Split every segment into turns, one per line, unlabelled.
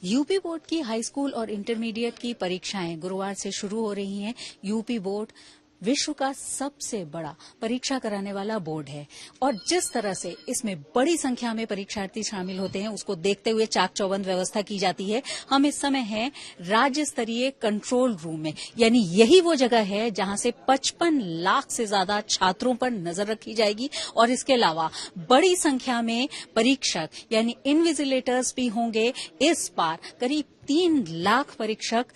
UP board की high school और intermediate की परीक्षाएं गुरुवार से शुरू हो रही हैं। यूपी बोर्ड विश्व का सबसे बड़ा परीक्षा कराने वाला बोर्ड है और जिस तरह से इसमें बड़ी संख्या में परीक्षार्थी शामिल होते हैं उसको देखते हुए चाक चौबंद व्यवस्था की जाती है। हम इस समय हैं राज्य स्तरीय कंट्रोल रूम में, यानी यही वो जगह है जहां से 55 लाख से ज्यादा छात्रों पर नजर रखी जाएगी और इसके अलावा बड़ी संख्या में परीक्षक यानी इन्विजिलेटर्स भी होंगे। इस बार करीब 3 लाख परीक्षक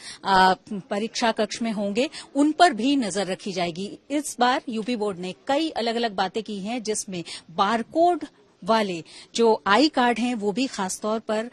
परीक्षा कक्ष में होंगे, उन पर भी नजर रखी जाएगी। इस बार यूपी बोर्ड ने कई अलग अलग बातें की हैं, जिसमें बारकोड वाले जो आई कार्ड हैं वो भी खासतौर पर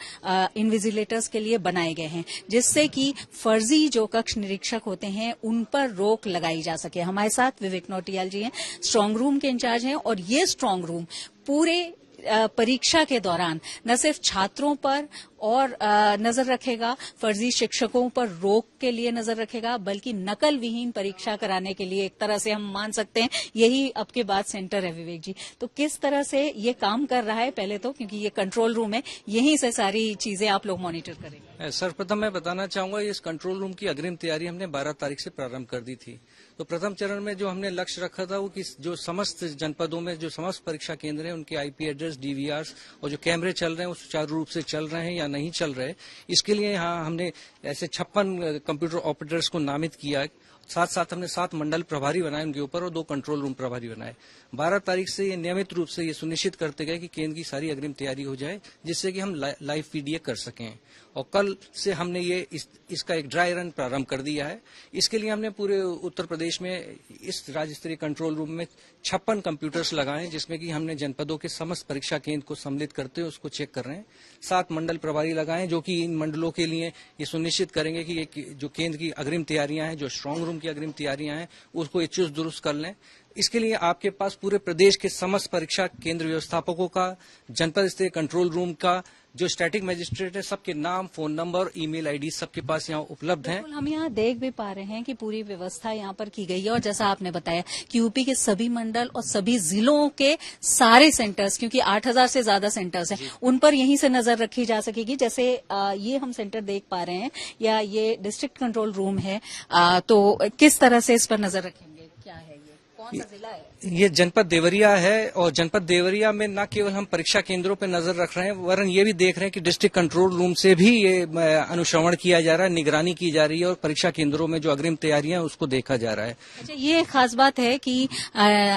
इन्विजिलेटर्स के लिए बनाए गए हैं, जिससे कि फर्जी जो कक्ष निरीक्षक होते हैं उन पर रोक लगाई जा सके। हमारे साथ विवेक नौटियाल जी हैं, स्ट्रांग रूम के इंचार्ज हैं और ये स्ट्रांग रूम पूरे परीक्षा के दौरान न सिर्फ छात्रों पर और नजर रखेगा, फर्जी शिक्षकों पर रोक के लिए नजर रखेगा, बल्कि नकल विहीन परीक्षा कराने के लिए एक तरह से हम मान सकते हैं यही अब के बाद सेंटर है। विवेक जी, तो किस तरह से ये काम कर रहा है? पहले तो क्योंकि ये कंट्रोल रूम है, यहीं से सारी चीजें आप लोग मॉनिटर करेंगे।
सर्वप्रथम मैं बताना चाहूंगा इस कंट्रोल रूम की अग्रिम तैयारी हमने 12 तारीख से प्रारंभ कर दी थी। तो प्रथम चरण में जो हमने लक्ष्य रखा था वो कि जो समस्त जनपदों में जो समस्त परीक्षा केंद्र हैं उनके आईपी एड्रेस, डीवीआर और जो कैमरे चल रहे हैं वो सुचारू रूप से चल रहे हैं या नहीं चल रहे। इसके लिए यहाँ हमने ऐसे 56 कंप्यूटर ऑपरेटर्स को नामित किया। साथ साथ हमने 7 मंडल प्रभारी बनाए उनके ऊपर और 2 कंट्रोल रूम प्रभारी बनाए। 12 तारीख से ये नियमित रूप से ये सुनिश्चित करते गए कि केंद्र की सारी अग्रिम तैयारी हो जाए, जिससे कि हम लाइव पीडीए कर सकें। और कल से हमने ये इसका एक ड्राई रन प्रारंभ कर दिया है। इसके लिए हमने पूरे उत्तर प्रदेश में इस राज्य स्तरीय कंट्रोल रूम में 56 कंप्यूटर्स लगाए, जिसमें कि हमने जनपदों के समस्त परीक्षा केंद्र को सम्मिलित करते हुए उसको चेक कर रहे हैं। 7 मंडल प्रभारी लगाए जो कि इन मंडलों के लिए ये सुनिश्चित करेंगे कि ये जो केंद्र की अग्रिम तैयारियां हैं, जो स्ट्रांग रूम की अग्रिम तैयारियां हैं, उसको ये चुस्त दुरुस्त कर लें। इसके लिए आपके पास पूरे प्रदेश के समस्त परीक्षा केंद्र व्यवस्थापकों का, जनपद स्तरीय कंट्रोल रूम का जो स्टैटिक मजिस्ट्रेट है, सबके नाम, फोन नंबर, ईमेल आईडी सबके पास यहाँ उपलब्ध हैं।
हम यहाँ देख भी पा रहे हैं कि पूरी व्यवस्था यहाँ पर की गई है और जैसा आपने बताया कि यूपी के सभी मंडल और सभी जिलों के सारे सेंटर्स, क्योंकि 8000 से ज्यादा सेंटर्स हैं, उन पर यहीं से नजर रखी जा सकेगी। जैसे ये हम सेंटर देख पा रहे हैं या ये डिस्ट्रिक्ट कंट्रोल रूम है, तो किस तरह से इस पर नजर रखेंगे? क्या है ये, कौन सा जिला है?
ये जनपद देवरिया है और जनपद देवरिया में न केवल हम परीक्षा केंद्रों पर नजर रख रहे हैं, वरन ये भी देख रहे हैं कि डिस्ट्रिक्ट कंट्रोल रूम से भी ये अनुश्रवण किया जा रहा है, निगरानी की जा रही है और परीक्षा केंद्रों में जो अग्रिम तैयारियां हैं उसको देखा जा रहा है।
अच्छा, ये खास बात है कि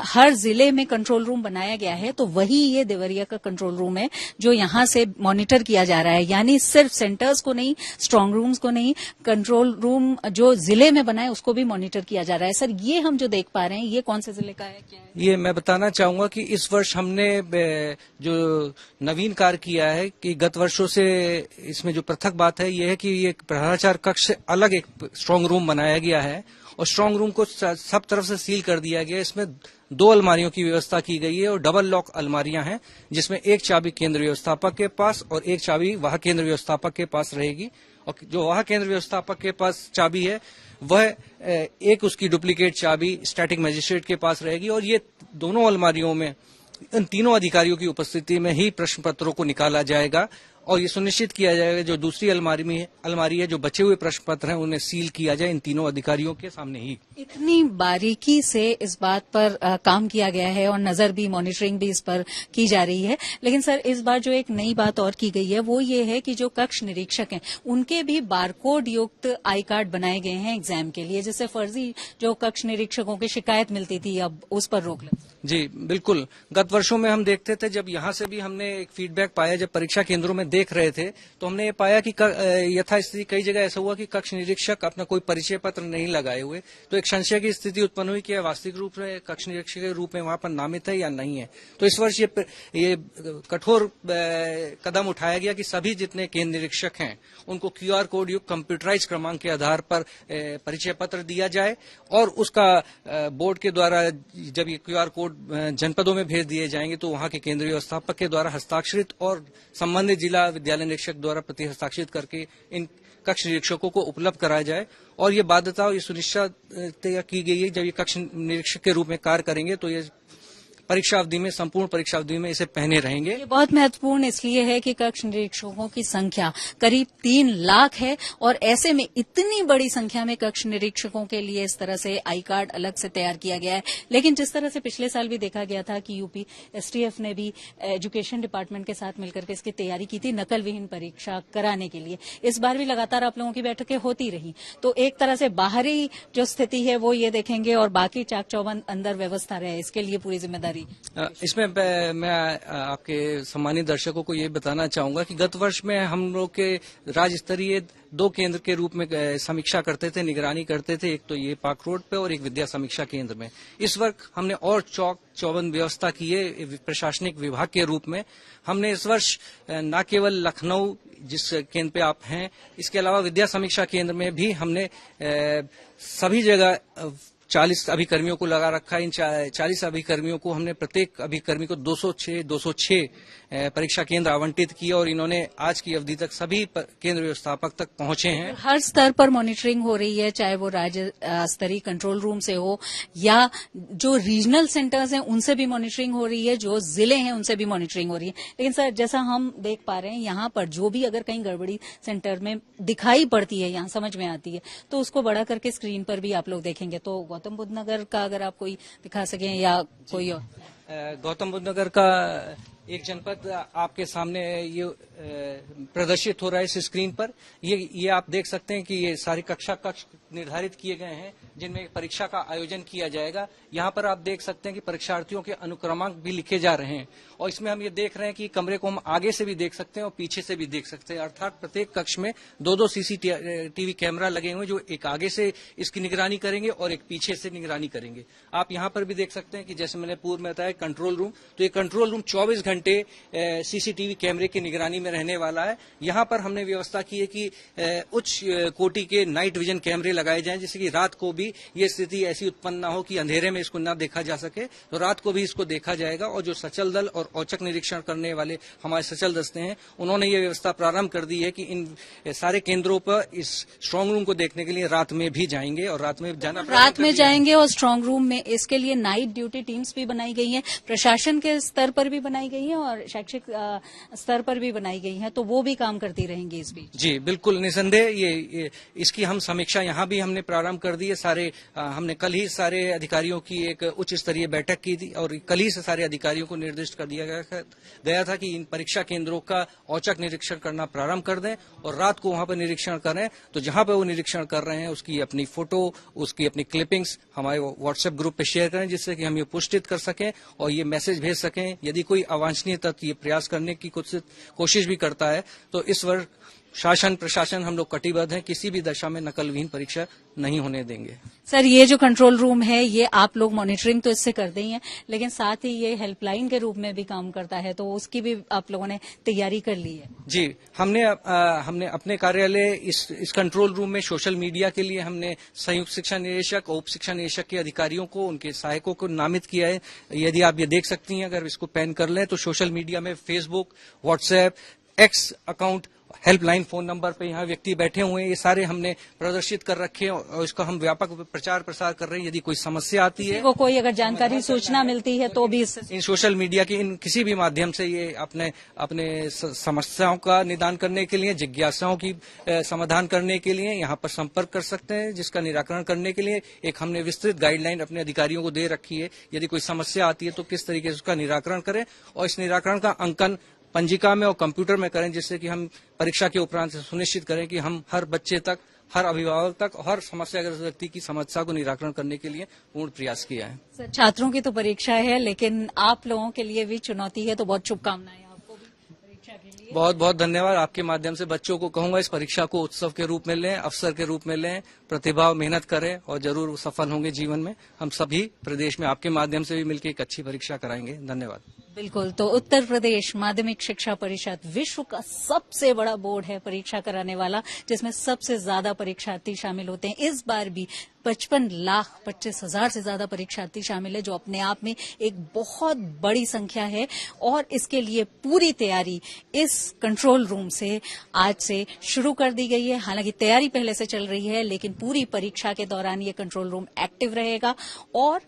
हर जिले में कंट्रोल रूम बनाया गया है, तो वही ये देवरिया का कंट्रोल रूम है जो यहाँ से मॉनिटर किया जा रहा है। यानी सिर्फ सेंटर्स को नहीं, स्ट्रांग रूम्स को नहीं, कंट्रोल रूम जो जिले में बना है उसको भी मॉनिटर किया जा रहा है। सर, ये हम जो देख पा रहे हैं ये कौन से जिले का है, क्या है?
ये मैं बताना चाहूंगा कि इस वर्ष हमने जो नवीन कार्य किया है कि गत वर्षों से इसमें जो पृथक बात है ये है कि ये भ्रष्टाचार कक्ष से अलग एक स्ट्रांग रूम बनाया गया है और स्ट्रांग रूम को सब तरफ से सील कर दिया गया है। इसमें 2 अलमारियों की व्यवस्था की गई है और डबल लॉक अलमारियां हैं, जिसमें एक चाबी केंद्र व्यवस्थापक के पास और एक चाबी वाह केंद्र व्यवस्थापक के पास रहेगी। और जो वाह केंद्र व्यवस्थापक के पास चाबी है वह एक उसकी डुप्लीकेट चाबी स्टैटिक मजिस्ट्रेट के पास रहेगी और ये दोनों अलमारियों में इन तीनों अधिकारियों की उपस्थिति में ही प्रश्न पत्रों को निकाला जाएगा और ये सुनिश्चित किया जाएगा जो दूसरी अलमारी है जो बचे हुए प्रश्न पत्र हैं उन्हें सील किया जाए इन तीनों अधिकारियों के सामने ही।
इतनी बारीकी से इस बात पर काम किया गया है और नजर भी, मॉनिटरिंग भी इस पर की जा रही है। लेकिन सर, इस बार जो एक नई बात और की गई है वो ये है कि जो कक्ष निरीक्षक हैं उनके भी बारकोड युक्त आई कार्ड बनाए गए हैं एग्जाम के लिए, जिससे फर्जी जो कक्ष निरीक्षकों की शिकायत मिलती थी अब उस पर रोक लगी।
जी बिल्कुल, गत वर्षों में हम देखते थे, जब यहाँ से भी हमने एक फीडबैक पाया, जब परीक्षा केंद्रों में देख रहे थे तो हमने ये पाया कि यथास्थिति कई जगह ऐसा हुआ कि कक्ष निरीक्षक अपना कोई परिचय पत्र नहीं लगाए हुए, तो एक संशय की स्थिति उत्पन्न हुई कि वास्तविक रूप से कक्ष निरीक्षक के रूप में वहां पर नामित है या नहीं है। तो इस वर्ष ये कठोर कदम उठाया गया कि सभी जितने केंद्र निरीक्षक हैं उनको QR कोड युक्त कंप्यूटराइज क्रमांक के आधार पर परिचय पत्र दिया जाए और उसका बोर्ड के द्वारा जब ये QR कोड जनपदों में भेज दिए जाएंगे तो वहां के केंद्रीय व्यवस्थापक के द्वारा हस्ताक्षरित और संबंधित जिला विद्यालय निरीक्षक द्वारा प्रति हस्ताक्षरित करके इन कक्ष निरीक्षकों को उपलब्ध कराया जाए। और ये बाध्यता और ये सुनिश्चित की गई है जब ये कक्ष निरीक्षक के रूप में कार्य करेंगे तो ये परीक्षा अवधि में, संपूर्ण परीक्षा अवधि में इसे पहने रहेंगे।
ये बहुत महत्वपूर्ण इसलिए है कि कक्ष निरीक्षकों की संख्या करीब 3 लाख है और ऐसे में इतनी बड़ी संख्या में कक्ष निरीक्षकों के लिए इस तरह से आई कार्ड अलग से तैयार किया गया है। लेकिन जिस तरह से पिछले साल भी देखा गया था कि यूपी एसटीएफ ने भी एजुकेशन डिपार्टमेंट के साथ मिलकर के इसकी तैयारी की थी नकल विहीन परीक्षा कराने के लिए, इस बार भी लगातार आप लोगों की बैठकें होती रही। तो एक तरह से बाहरी जो स्थिति है वो ये देखेंगे और बाकी चाक चौबंद अंदर व्यवस्था रहे, इसके लिए पूरी जिम्मेदारी।
इसमें मैं आपके सम्मानित दर्शकों को ये बताना चाहूंगा कि गत वर्ष में हम लोग के राज्य स्तरीय 2 केंद्र के रूप में समीक्षा करते थे, निगरानी करते थे। एक तो ये पार्क रोड पे और एक विद्या समीक्षा केंद्र में। इस वर्ष हमने और चौक चौबंद व्यवस्था की है प्रशासनिक विभाग के रूप में। हमने इस वर्ष न केवल लखनऊ जिस केंद्र पे आप हैं, इसके अलावा विद्या समीक्षा केंद्र में भी हमने सभी जगह 40 अभिकर्मियों को लगा रखा है। इन 40 अभिकर्मियों को हमने प्रत्येक अभिकर्मी को 206 परीक्षा केंद्र आवंटित किए और इन्होंने आज की अवधि तक सभी केंद्र व्यवस्थापक तक पहुंचे हैं।
हर स्तर पर मॉनिटरिंग हो रही है, चाहे वो राज्य स्तरीय कंट्रोल रूम से हो या जो रीजनल सेंटर्स हैं उनसे भी मॉनिटरिंग हो रही है, जो जिले हैं उनसे भी मॉनिटरिंग हो रही है। लेकिन सर, जैसा हम देख पा रहे हैं यहाँ पर जो भी अगर कहीं गड़बड़ी सेंटर में दिखाई पड़ती है, यहाँ समझ में आती है, तो उसको बढ़ा करके स्क्रीन पर भी आप लोग देखेंगे। तो गौतम बुद्ध नगर का अगर आप कोई दिखा सकें या कोई और।
गौतम बुद्ध नगर का एक जनपद आपके सामने ये प्रदर्शित हो रहा है इस स्क्रीन पर। ये आप देख सकते हैं कि ये सारी कक्ष निर्धारित किए गए हैं जिनमें परीक्षा का आयोजन किया जाएगा। यहाँ पर आप देख सकते हैं कि परीक्षार्थियों के अनुक्रमांक भी लिखे जा रहे हैं और इसमें हम ये देख रहे हैं कि कमरे को हम आगे से भी देख सकते हैं और पीछे से भी देख सकते हैं। अर्थात प्रत्येक कक्ष में 2-2 सीसीटीवी कैमरा लगे हुए जो एक आगे से इसकी निगरानी करेंगे और एक पीछे से निगरानी करेंगे। आप यहाँ पर भी देख सकते हैं कि जैसे मैंने पूर्व में बताया कंट्रोल रूम, तो ये कंट्रोल रूम 24 घंटे सीसीटीवी कैमरे की निगरानी में रहने वाला है। यहाँ पर हमने व्यवस्था की है कि उच्च कोटि के नाइट विजन कैमरे लगाए जाएं, जिससे कि रात को भी ये स्थिति ऐसी उत्पन्न ना हो कि अंधेरे में इसको ना देखा जा सके, तो रात को भी इसको देखा जाएगा। और जो सचल दल और औचक निरीक्षण करने वाले हमारे सचल दस्ते हैं, उन्होंने ये व्यवस्था प्रारंभ कर दी है कि इन सारे केंद्रों पर इस स्ट्रांग रूम को देखने के लिए रात में भी जाएंगे और रात में जाना
रात में जाएंगे और स्ट्रांग रूम में इसके लिए नाइट ड्यूटी टीम्स भी बनाई गई हैं, प्रशासन के स्तर पर भी बनाई गई है और शैक्षिक स्तर पर भी बनाई गई है, तो वो भी काम करती रहेंगी इस बीच।
जी बिल्कुल, निसंदेह ये इसकी हम समीक्षा यहाँ भी हमने प्रारंभ कर दी है। हमने कल ही सारे अधिकारियों की एक उच्च स्तरीय बैठक की थी और कल ही से सारे अधिकारियों को निर्दिष्ट कर दिया गया था कि इन परीक्षा केंद्रों का औचक निरीक्षण करना प्रारंभ कर दें और रात को वहां पर निरीक्षण करें। तो जहां पर वो निरीक्षण कर रहे हैं उसकी अपनी फोटो, उसकी अपनी क्लिपिंग्स हमारे व्हाट्सएप ग्रुप पे शेयर करें, जिससे कि हम ये पुष्टित कर सकें और ये मैसेज भेज सकें। यदि कोई अवांछनीय तत्व ये प्रयास करने की कोशिश भी करता है तो इस वर्ष शासन प्रशासन हम लोग कटिबद्ध हैं, किसी भी दशा में नकल विहीन परीक्षा नहीं होने देंगे।
सर, ये जो कंट्रोल रूम है ये आप लोग मॉनिटरिंग तो इससे करते ही हैं, लेकिन साथ ही ये हेल्पलाइन के रूप में भी काम करता है, तो उसकी भी आप लोगों ने तैयारी कर ली है?
जी, हमने अपने कार्यालय इस कंट्रोल रूम में सोशल मीडिया के लिए हमने संयुक्त शिक्षा निदेशक, उप शिक्षा निदेशक के अधिकारियों को, उनके सहायकों को नामित किया है। यदि आप ये देख सकती हैं, अगर इसको पैन कर लें तो सोशल मीडिया में Facebook, WhatsApp, x account, helpline phone number पे यहाँ व्यक्ति बैठे हुए हैं, ये सारे हमने प्रदर्शित कर रखे हैं और इसका हम व्यापक प्रचार प्रसार कर रहे हैं। यदि कोई समस्या आती है,
को कोई अगर जानकारी सूचना मिलती है तो भी
इन सोशल मीडिया के इन किसी भी माध्यम से ये अपने समस्याओं का निदान करने के लिए, जिज्ञासाओं की समाधान करने के लिए यहाँ पर संपर्क कर सकते हैं, जिसका निराकरण करने के लिए एक हमने विस्तृत गाइडलाइन अपने अधिकारियों को दे रखी है। यदि कोई समस्या आती है तो किस तरीके से उसका निराकरण करें और इस निराकरण का अंकन पंजिका में और कंप्यूटर में करें, जिससे कि हम परीक्षा के उपरांत सुनिश्चित करें कि हम हर बच्चे तक, हर अभिभावक तक, हर समस्याग्रस्त व्यक्ति की समस्या को निराकरण करने के लिए पूर्ण प्रयास किया है।
सर, छात्रों की तो परीक्षा है, लेकिन आप लोगों के लिए भी चुनौती है, तो बहुत शुभकामनाएं आपको भी परीक्षा के लिए।
बहुत बहुत धन्यवाद। आपके माध्यम से बच्चों को कहूंगा इस परीक्षा को उत्सव के रूप में लें, अवसर के रूप में लें, प्रतिभा मेहनत करें और जरूर सफल होंगे जीवन में। हम सभी प्रदेश में आपके माध्यम से भी मिलकर एक अच्छी परीक्षा कराएंगे। धन्यवाद।
बिल्कुल, तो उत्तर प्रदेश माध्यमिक शिक्षा परिषद विश्व का सबसे बड़ा बोर्ड है परीक्षा कराने वाला, जिसमें सबसे ज्यादा परीक्षार्थी शामिल होते हैं। इस बार भी 55,25,000 से ज्यादा परीक्षार्थी शामिल है, जो अपने आप में एक बहुत बड़ी संख्या है और इसके लिए पूरी तैयारी इस कंट्रोल रूम से आज से शुरू कर दी गई है। हालांकि तैयारी पहले से चल रही है, लेकिन पूरी परीक्षा के दौरान ये कंट्रोल रूम एक्टिव रहेगा और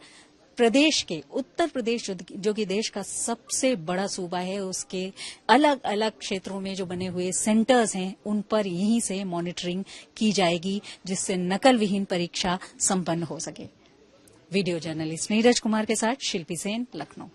प्रदेश के उत्तर प्रदेश जो कि देश का सबसे बड़ा सूबा है, उसके अलग अलग क्षेत्रों में जो बने हुए सेंटर्स हैं उन पर यहीं से मॉनिटरिंग की जाएगी, जिससे नकल विहीन परीक्षा संपन्न हो सके। वीडियो जर्नलिस्ट नीरज कुमार के साथ शिल्पी सेन, लखनऊ।